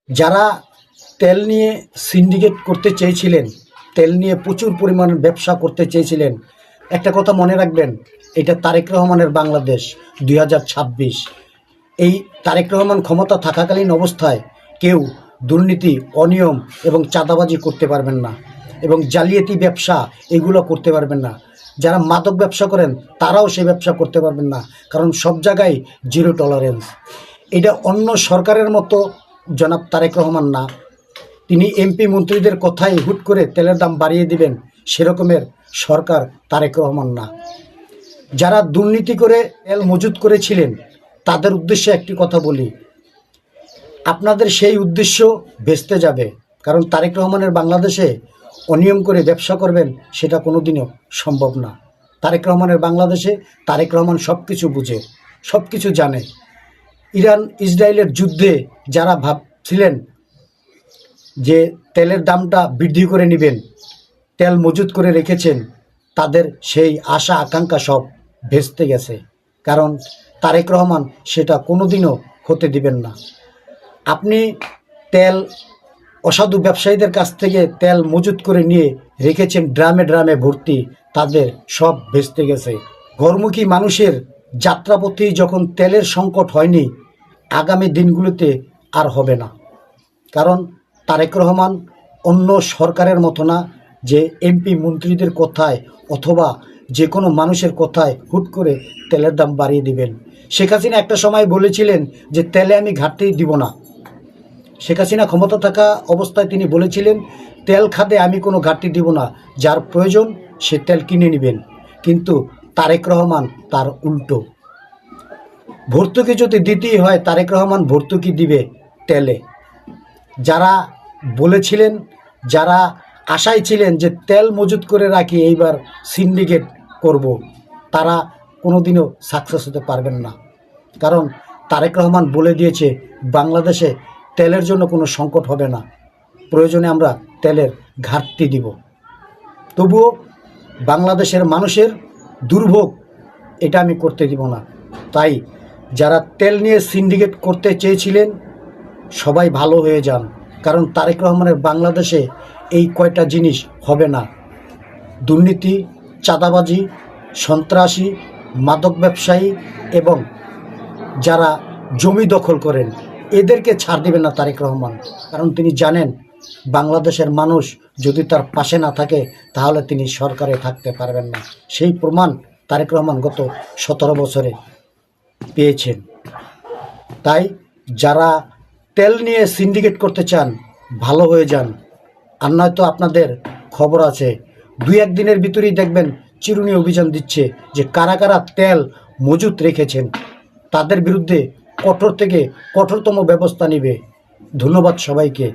যারা তেল নিয়ে সিন্ডিকেট করতে চেয়েছিলেন, তেল নিয়ে প্রচুর পরিমাণ ব্যবসা করতে চেয়েছিলেন, একটা কথা মনে রাখবেন, এটা তারেক রহমানের বাংলাদেশ 2026। এই তারেক রহমান ক্ষমতা থাকাকালীন অবস্থায় কেউ দুর্নীতি, অনিয়ম এবং চাঁদাবাজি করতে পারবেন না, এবং জালিয়াতি ব্যবসা এগুলো করতে পারবেন না। যারা মাদক ব্যবসা করেন তারাও সেই ব্যবসা করতে পারবেন না, কারণ সব জায়গায় জিরো টলারেন্স। এটা অন্য সরকারের মতো জনাব তারেক রহমান না। তিনি এমপি মন্ত্রীদের কথায় হুট করে তেলের দাম বাড়িয়ে দিবেন সেরকমের সরকার তারেক রহমান না। যারা দুর্নীতি করে তেল মজুত করেছিলেন তাদের উদ্দেশ্যে একটি কথা বলি, আপনাদের সেই উদ্দেশ্য ভেস্তে যাবে, কারণ তারেক রহমানের বাংলাদেশে অনিয়ম করে ব্যবসা করবেন সেটা কোনোদিনও সম্ভব না। তারেক রহমানের বাংলাদেশে তারেক রহমান সব কিছু বুঝে, সব কিছু জানে। ইরান ইসরায়েলের যুদ্ধে যারা ভাবছিলেন যে তেলের দামটা বৃদ্ধি করে নেবেন, তেল মজুত করে রেখেছেন, তাদের সেই আশা আকাঙ্ক্ষা সব ভেস্তে গেছে, কারণ তারেক রহমান সেটা কোনোদিনও হতে দিবেন না। আপনি তেল অসাধু ব্যবসায়ীদের কাছ থেকে তেল মজুত করে নিয়ে রেখেছেন ড্রামে ড্রামে ভর্তি, তাদের সব ভেস্তে গেছে। ঘরমুখী মানুষের যাত্রাপথে যখন তেলের সংকট হয়নি, আগামী দিনগুলোতে আর হবে না, কারণ তারেক রহমান অন্য সরকারের মতো না যে এমপি মন্ত্রীদের কথায় অথবা যে কোনো মানুষের কথায় হুট করে তেলের দাম বাড়িয়ে দিবেন। শেখ হাসিনা একটা সময় বলেছিলেন যে তেলে আমি ঘাটতি দিব না। শেখ হাসিনা ক্ষমতা থাকা অবস্থায় তিনি বলেছিলেন তেল খাতে আমি কোনো ঘাটতি দিব না, যার প্রয়োজন সে তেল কিনে নেবেন। কিন্তু তারেক রহমান তার উল্টো, ভর্তুকি যদি দিতেই হয় তারেক রহমান ভর্তুকি দিবে তেলে। যারা বলেছিলেন, যারা আশায় ছিলেন যে তেল মজুত করে রাখি এইবার সিন্ডিকেট করব, তারা কোনোদিনও সাকসেস হতে পারবেন না, কারণ তারেক রহমান বলে দিয়েছে বাংলাদেশে তেলের জন্য কোনো সংকট হবে না, প্রয়োজনে আমরা তেলের ঘাটতি দিব। তবুও বাংলাদেশের মানুষের দুর্ভোগ এটা আমি করতে দিব না। তাই যারা তেল নিয়ে সিন্ডিকেট করতে চেয়েছিলেন সবাই ভালো হয়ে যান, কারণ তারেক রহমানের বাংলাদেশে এই কয়টা জিনিস হবে না: দুর্নীতি, চাঁদাবাজি, সন্ত্রাসী, মাদক ব্যবসায়ী এবং যারা জমি দখল করেন, এদেরকে ছাড় দেবেন না তারেক রহমান, কারণ তিনি জানেন বাংলাদেশের মানুষ যদি তার পাশে না থাকে তাহলে তিনি সরকারে থাকতে পারবেন না। সেই প্রমাণ তারেক রহমান গত 17 বছরে পেয়েছেন। তাই যারা তেল নিয়ে সিন্ডিকেট করতে চান ভালো হয়ে যান, আর নয়তো আপনাদের খবর আছে 2-1 দিনের ভিতরেই দেখবেন চিরুনি অভিযান দিচ্ছে যে কারা কারা তেল মজুত রেখেছেন, তাদের বিরুদ্ধে কঠোর থেকে কঠোরতম ব্যবস্থা নেবে। ধন্যবাদ সবাইকে।